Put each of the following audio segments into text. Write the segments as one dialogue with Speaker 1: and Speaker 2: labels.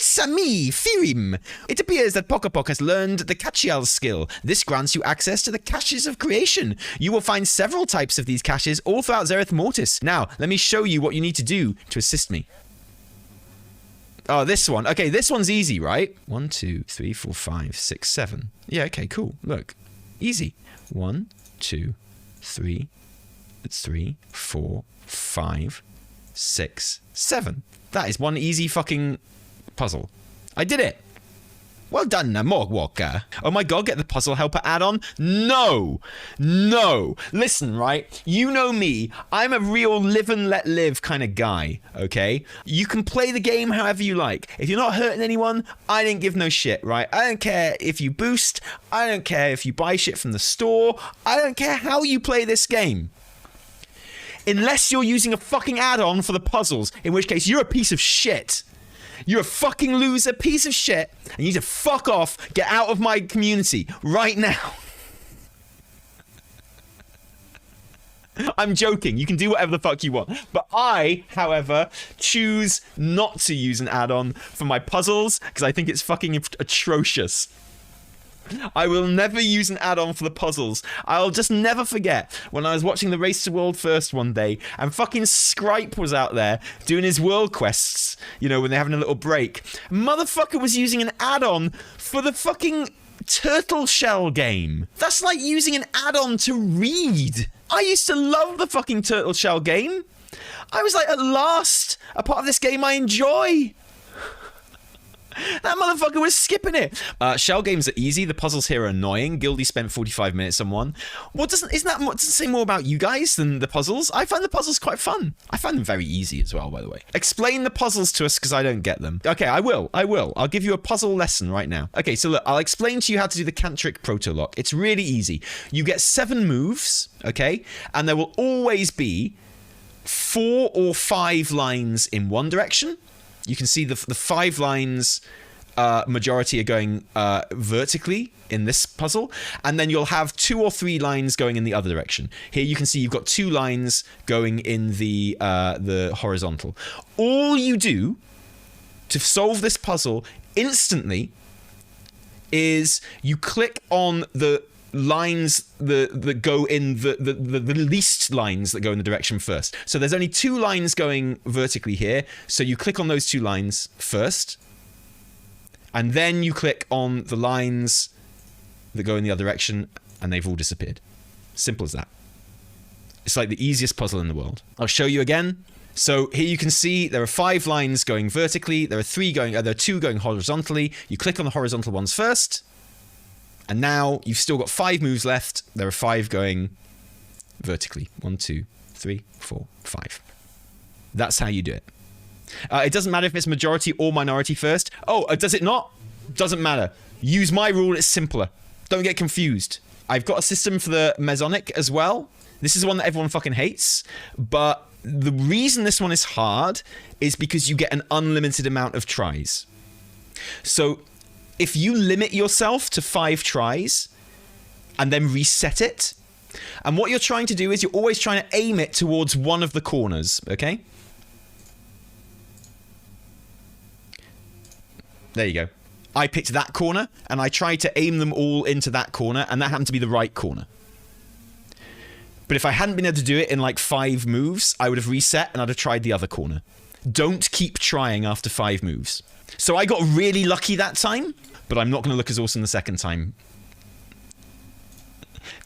Speaker 1: It's me, Firim. It appears that Pokopok has learned the Cachial skill. This grants you access to the caches of creation. You will find several types of these caches all throughout Zereth Mortis. Now, let me show you what you need to do to assist me. Oh, this one. Okay, this one's easy, right? 1, 2, 3, 4, 5, 6, 7. Yeah, okay, cool. Look. Easy. 1, 2, 3. It's 3, 4, 5, 6, 7. That is one easy fucking puzzle. I did it. Well done, Morgwalker. Oh my god, get the puzzle helper add-on? No! No! Listen, right? You know me. I'm a real live and let live kind of guy, okay? You can play the game however you like. If you're not hurting anyone, I didn't give no shit, right? I don't care if you boost. I don't care if you buy shit from the store. I don't care how you play this game. Unless you're using a fucking add-on for the puzzles, in which case you're a piece of shit. You're a fucking loser, piece of shit, and you need to fuck off, get out of my community right now. I'm joking, you can do whatever the fuck you want. But I, however, choose not to use an add-on for my puzzles, because I think it's fucking atrocious. I will never use an add-on for the puzzles. I'll just never forget when I was watching the Race to World First one day and fucking Scripe was out there doing his world quests, you know, when they're having a little break. Motherfucker was using an add-on for the fucking turtle shell game. That's like using an add-on to read. I used to love the fucking turtle shell game. I was like, at last, a part of this game I enjoy. That motherfucker was skipping it. Shell games are easy. The puzzles here are annoying. Gildy spent 45 minutes on one. Doesn't it say more about you guys than the puzzles? I find the puzzles quite fun. I find them very easy as well, by the way. Explain the puzzles to us because I don't get them. Okay, I will. I'll give you a puzzle lesson right now. Okay, so look, I'll explain to you how to do the Kantrik proto-lock. It's really easy. You get 7 moves, okay? And there will always be 4 or 5 lines in one direction. You can see the 5 lines, majority are going vertically in this puzzle, and then you'll have 2 or 3 lines going in the other direction. Here you can see you've got 2 lines going in the horizontal. All you do to solve this puzzle instantly is you click on the lines that go in the least lines that go in the direction first. So there's only 2 lines going vertically here, so you click on those 2 lines first, and then you click on the lines that go in the other direction, and they've all disappeared. Simple as that. It's like the easiest puzzle in the world. I'll show you again. So here you can see there are 5 lines going vertically, there are 2 going horizontally. You click on the horizontal ones first, and now you've still got 5 moves left. There are 5 going vertically. 1, 2, 3, 4, 5. That's how you do it. It doesn't matter if it's majority or minority first. Oh, does it not? Doesn't matter. Use my rule, it's simpler. Don't get confused. I've got a system for the Masonic as well. This is the one that everyone fucking hates. But the reason this one is hard is because you get an unlimited amount of tries. So if you limit yourself to 5 tries and then reset it, and what you're trying to do is you're always trying to aim it towards one of the corners, okay? There you go. I picked that corner, and I tried to aim them all into that corner, and that happened to be the right corner. But if I hadn't been able to do it in like 5 moves, I would have reset and I'd have tried the other corner. Don't keep trying after 5 moves. So I got really lucky that time, but I'm not going to look as awesome the second time.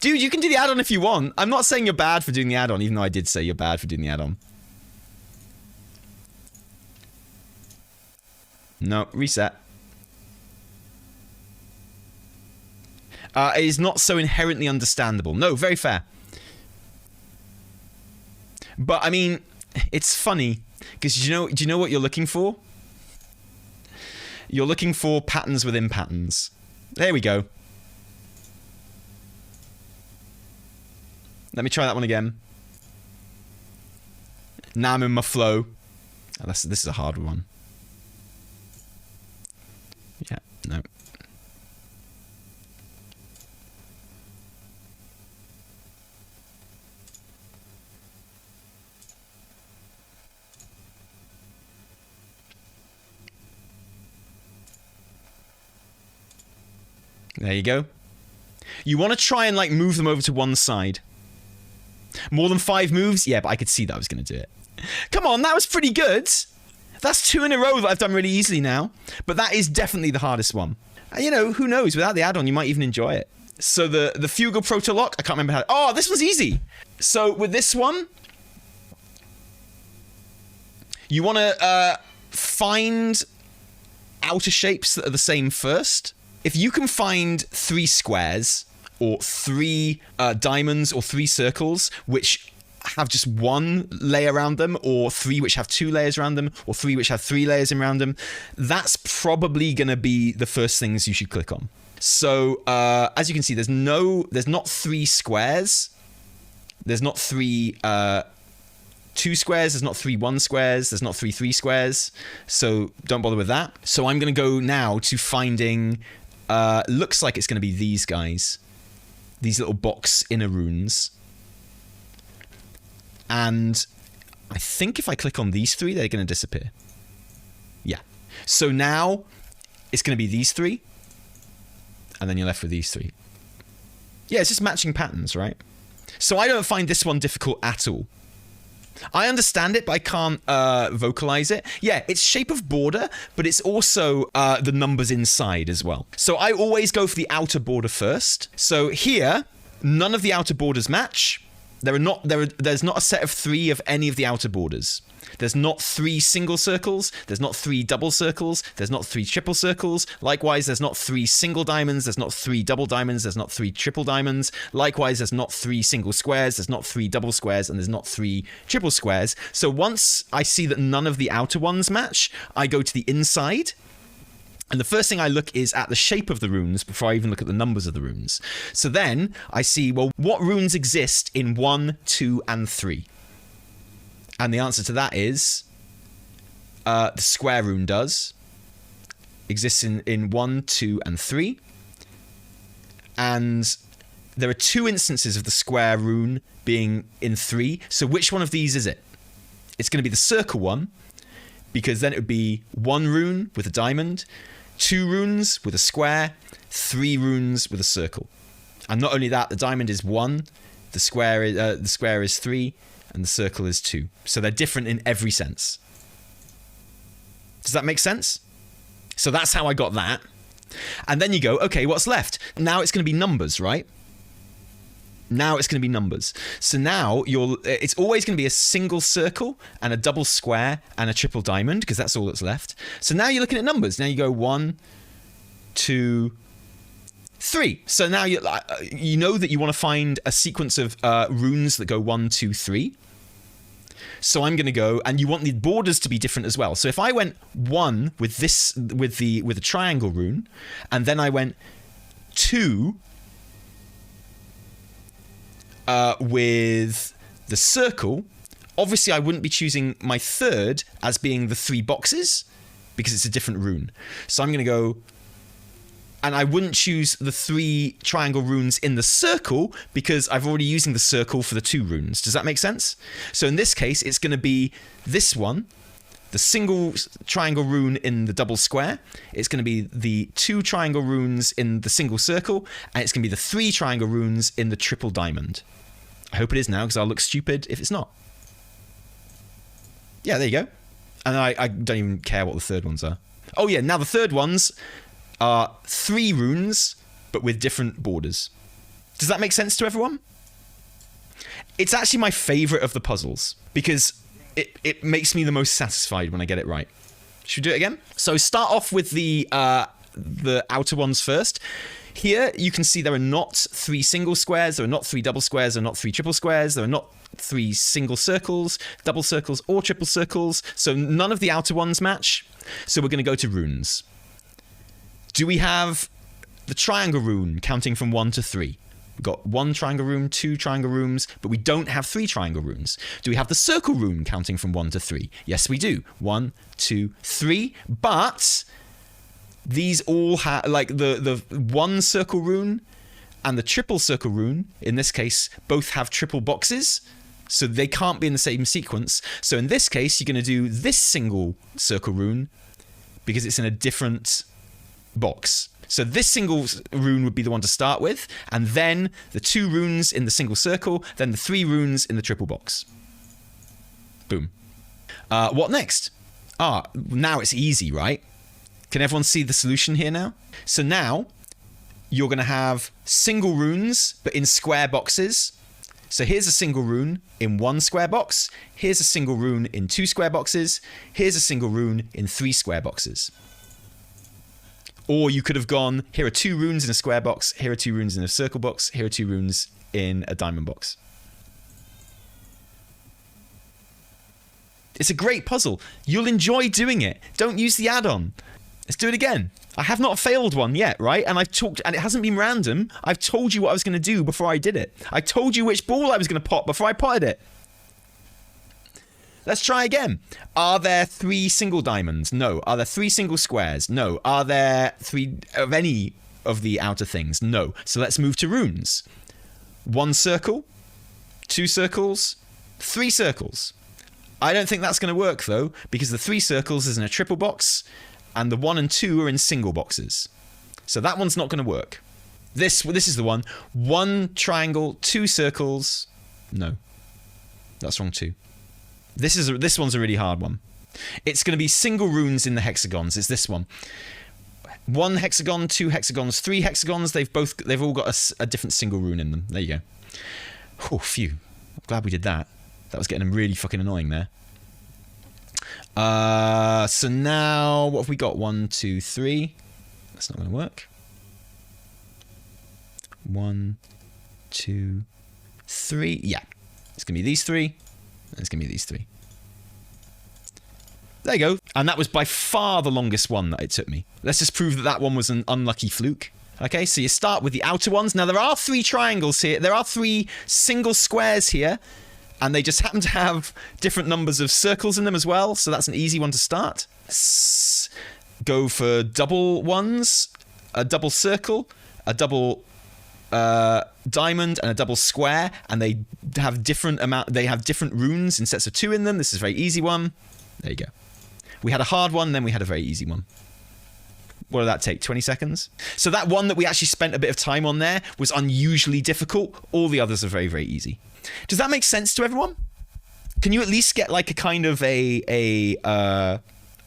Speaker 1: Dude, you can do the add-on if you want. I'm not saying you're bad for doing the add-on, even though I did say you're bad for doing the add-on. No, reset. It is not so inherently understandable. No, very fair. But, I mean, it's funny, because do you know what you're looking for? You're looking for patterns within patterns. There we go. Let me try that one again. Now I'm in my flow. Oh, this is a hard one. Yeah, no. There you go. You want to try and like move them over to one side. More than 5 moves? Yeah, but I could see that I was going to do it. Come on, that was pretty good. That's 2 in a row that I've done really easily now. But that is definitely the hardest one. And, you know, who knows? Without the add-on, you might even enjoy it. So the Fuga proto-lock, I can't remember how... Oh, this one's easy. So with this one, you want to find outer shapes that are the same first. If you can find 3 squares or 3 diamonds or 3 circles which have just 1 layer around them, or 3 which have 2 layers around them, or 3 which have 3 layers around them, that's probably going to be the first things you should click on. So as you can see, there's not 3 squares. There's not 3 2 squares. There's not 3 1 squares. There's not 3 3 squares. So don't bother with that. So I'm going to go now to finding... looks like it's going to be these guys. These little box inner runes. And I think if I click on these 3, they're going to disappear. Yeah. So now it's going to be these 3. And then you're left with these 3. Yeah, it's just matching patterns, right? So I don't find this one difficult at all. I understand it, but I can't vocalize it. Yeah, it's shape of border, but it's also the numbers inside as well. So I always go for the outer border first. So here, none of the outer borders match. There's not a set of 3 of any of the outer borders. There's not 3 single circles. There's not 3 double circles. There's not 3 triple circles. Likewise, there's not 3 single diamonds. There's not 3 double diamonds. There's not 3 triple diamonds. Likewise, there's not 3 single squares. There's not 3 double squares. And there's not 3 triple squares. So once I see that none of the outer ones match, I go to the inside. And the first thing I look is at the shape of the runes before I even look at the numbers of the runes. So then I see, well, what runes exist in 1, 2, and 3? And the answer to that is the square rune does. Exists in 1, 2, and 3. And there are 2 instances of the square rune being in 3. So which one of these is it? It's going to be the circle one, because then it would be 1 rune with a diamond, 2 runes with a square, 3 runes with a circle. And not only that, the diamond is 1, the square is 3, and the circle is 2. So they're different in every sense. Does that make sense? So that's how I got that. And then you go, okay, what's left? Now it's going to be numbers, right? Now it's going to be numbers. So now it's always going to be a single circle and a double square and a triple diamond, because that's all that's left. So now you're looking at numbers. Now you go 1, 2, 3. So now you know that you want to find a sequence of runes that go 1, 2, 3. So I'm going to go, and you want the borders to be different as well. So if I went 1 with this, with a triangle rune, and then I went 2 with the circle, obviously I wouldn't be choosing my 3rd as being the 3 boxes, because it's a different rune. So I'm going to go, and I wouldn't choose the 3 triangle runes in the circle, because I've already using the circle for the 2 runes. Does that make sense? So in this case, it's going to be this one, the single triangle rune in the double square. It's going to be the 2 triangle runes in the single circle, and it's going to be the 3 triangle runes in the triple diamond. I hope it is now, because I'll look stupid if it's not. Yeah, there you go. And I don't even care what the 3rd ones are. Oh yeah, now the 3rd ones are 3 runes, but with different borders. Does that make sense to everyone? It's actually my favorite of the puzzles, because it makes me the most satisfied when I get it right. Should we do it again? So start off with the outer ones first. Here, you can see there are not 3 single squares, there are not 3 double squares, there are not 3 triple squares, there are not 3 single circles, double circles, or triple circles. So none of the outer ones match. So we're going to go to runes. Do we have the triangle rune counting from 1 to 3? We've got 1 triangle rune, 2 triangle runes, but we don't have 3 triangle runes. Do we have the circle rune counting from 1 to 3? Yes, we do. 1, 2, 3. But these all have, like the 1 circle rune and the triple circle rune, in this case, both have triple boxes. So they can't be in the same sequence. So in this case, you're going to do this single circle rune because it's in a different box. So this single rune would be the one to start with, and then the 2 runes in the single circle, then the 3 runes in the triple box. Boom. What next? Now it's easy, right? Can everyone see the solution here now? So now you're going to have single runes, but in square boxes. So here's a single rune in 1 square box. Here's a single rune in 2 square boxes. Here's a single rune in 3 square boxes. Or you could have gone, here are 2 runes in a square box, here are 2 runes in a circle box, here are 2 runes in a diamond box. It's a great puzzle. You'll enjoy doing it. Don't use the add-on. Let's do it again. I have not failed one yet, right? And I've talked, and it hasn't been random. I've told you what I was going to do before I did it. I told you which ball I was going to pop before I potted it. Let's try again. Are there 3 single diamonds? No. Are there 3 single squares? No. Are there 3 of any of the outer things? No. So let's move to runes. 1 circle, 2 circles, 3 circles. I don't think that's going to work though, because the 3 circles is in a triple box, and the 1 and 2 are in single boxes. So that one's not going to work. This is the one. 1 triangle, 2 circles. No. That's wrong too. This one's a really hard one. It's going to be single runes in the hexagons. It's this one. 1 hexagon, 2 hexagons, 3 hexagons. They've all got a different single rune in them. There you go. Oh, phew. I'm glad we did that. That was getting really fucking annoying there. So now what have we got? 1, 2, 3. That's not going to work. 1, 2, 3. Yeah. It's going to be these 3. It's going to be these 3. There you go. And that was by far the longest one that it took me. Let's just prove that that one was an unlucky fluke. Okay, so you start with the outer ones. Now, there are 3 triangles here. There are 3 single squares here. And they just happen to have different numbers of circles in them as well. So that's an easy one to start. Let's go for double ones. A double circle. A double diamond and a double square, and they have different runes in sets of 2 in them. This is a very easy one. There you go. We had a hard one, then we had a very easy one. What did that take? 20 seconds? So that one that we actually spent a bit of time on there was unusually difficult. All the others are very, very easy. Does that make sense to everyone? Can you at least get like a kind of a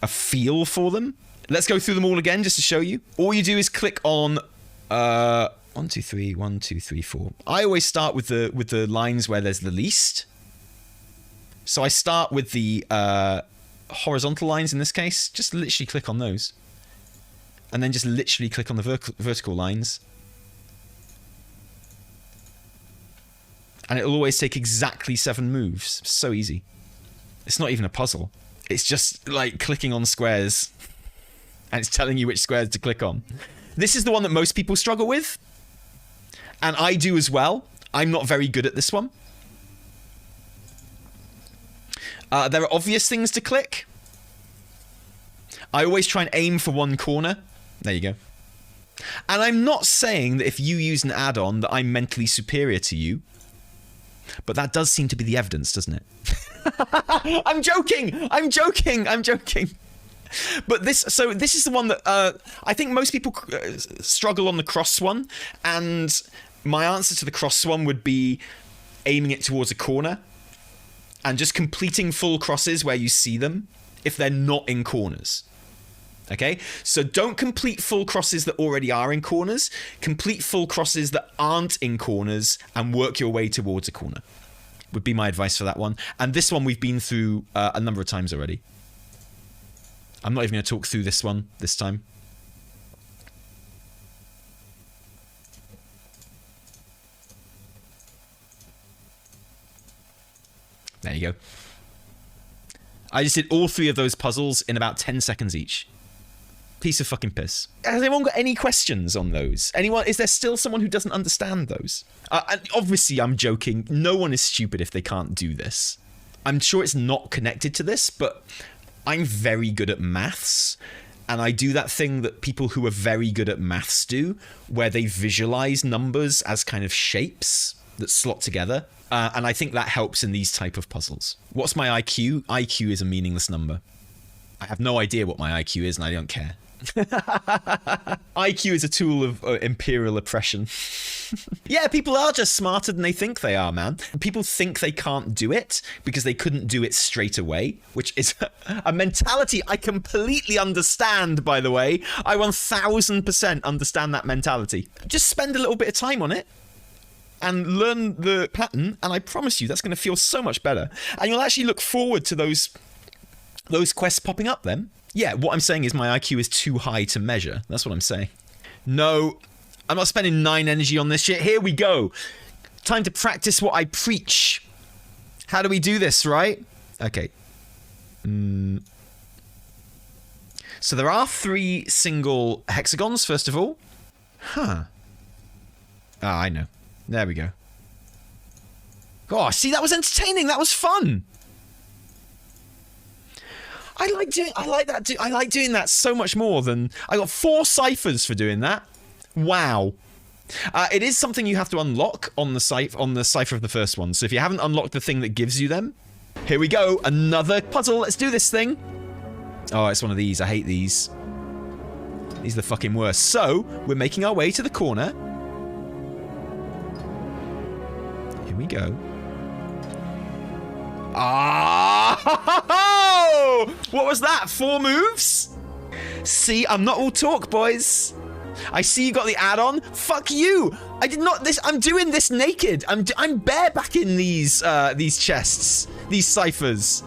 Speaker 1: feel for them? Let's go through them all again just to show you. All you do is click on 1, 2, 3, 1, 2, 3, 4. I always start with the lines where there's the least. So I start with the horizontal lines in this case. Just literally click on those. And then just literally click on the vertical lines. And it'll always take exactly 7 moves. So easy. It's not even a puzzle. It's just like clicking on squares. And it's telling you which squares to click on. This is the one that most people struggle with. And I do as well. I'm not very good at this one. There are obvious things to click. I always try and aim for 1 corner. There you go. And I'm not saying that if you use an add-on that I'm mentally superior to you. But that does seem to be the evidence, doesn't it? I'm joking! I'm joking! I'm joking! But this is the one that I think most people struggle on the cross one. And my answer to the cross one would be aiming it towards a corner. And just completing full crosses where you see them if they're not in corners. Okay, so don't complete full crosses that already are in corners. Complete full crosses that aren't in corners and work your way towards a corner. Would be my advice for that one. And this one we've been through a number of times already. I'm not even going to talk through this one this time. There you go. I just did all 3 of those puzzles in about 10 seconds each. Piece of fucking piss. Has anyone got any questions on those? Anyone? Is there still someone who doesn't understand those? And obviously, I'm joking. No one is stupid if they can't do this. I'm sure it's not connected to this, but I'm very good at maths. And I do that thing that people who are very good at maths do, where they visualize numbers as kind of shapes that slot together. And I think that helps in these type of puzzles. What's my IQ? IQ is a meaningless number. I have no idea what my IQ is, and I don't care. IQ is a tool of imperial oppression. Yeah, people are just smarter than they think they are, man. People think they can't do it because they couldn't do it straight away, which is a mentality I completely understand, by the way. I 1000% understand that mentality. Just spend a little bit of time on it and learn the pattern, and I promise you that's going to feel so much better. And you'll actually look forward to those quests popping up then. Yeah, what I'm saying is my IQ is too high to measure. That's what I'm saying. No, I'm not spending 9 energy on this shit. Here we go. Time to practice what I preach. How do we do this, right? Okay. So there are 3 single hexagons, first of all. Huh. Ah, I know. There we go. Oh, see, that was entertaining. That was fun. I like doing that so much more than... I got 4 ciphers for doing that. Wow. It is something you have to unlock on the cipher of the first one. So if you haven't unlocked the thing that gives you them, here we go. Another puzzle. Let's do this thing. Oh, it's one of these. I hate these. These are the fucking worst. So we're making our way to the corner. Here we go. Ah! What was that? 4 moves? See, I'm not all talk, boys. I see you got the add-on. Fuck you! I did not. I'm doing this naked. I'm barebacking these chests, these ciphers.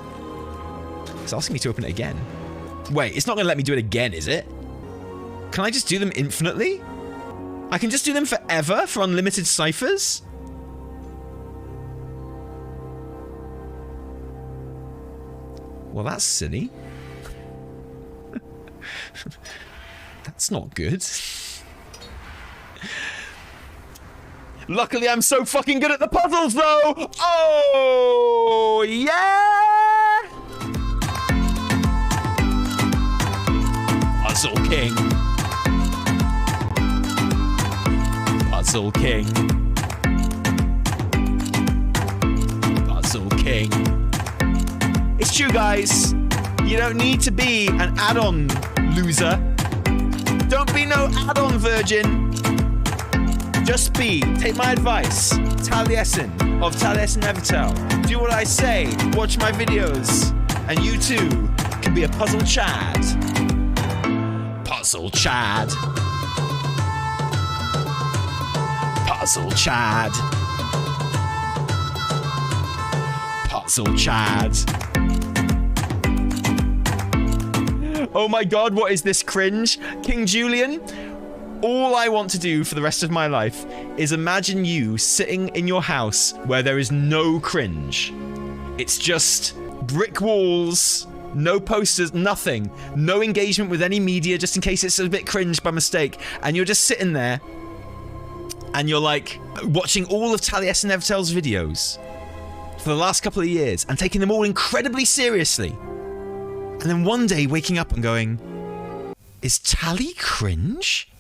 Speaker 1: It's asking me to open it again. Wait, it's not going to let me do it again, is it? Can I just do them infinitely? I can just do them forever for unlimited ciphers? Well, that's silly. That's not good. Luckily, I'm so fucking good at the puzzles, though! Oh, yeah! Puzzle King. Puzzle King. Puzzle King. It's true, guys. You don't need to be an add-on loser. Don't be no add-on virgin. Just take my advice. Taliesin of Taliesin and Evitel. Do what I say. Watch my videos. And you too can be a puzzle Chad. Puzzle Chad. Puzzle Chad. Puzzle Chad. Oh my god, what is this cringe? King Julian, all I want to do for the rest of my life is imagine you sitting in your house where there is no cringe. It's just brick walls, no posters, nothing. No engagement with any media, just in case it's a bit cringe by mistake. And you're just sitting there, and you're like, watching all of Taliesin and Evitel's videos for the last couple of years, and taking them all incredibly seriously. And then one day waking up and going, is Tali cringe?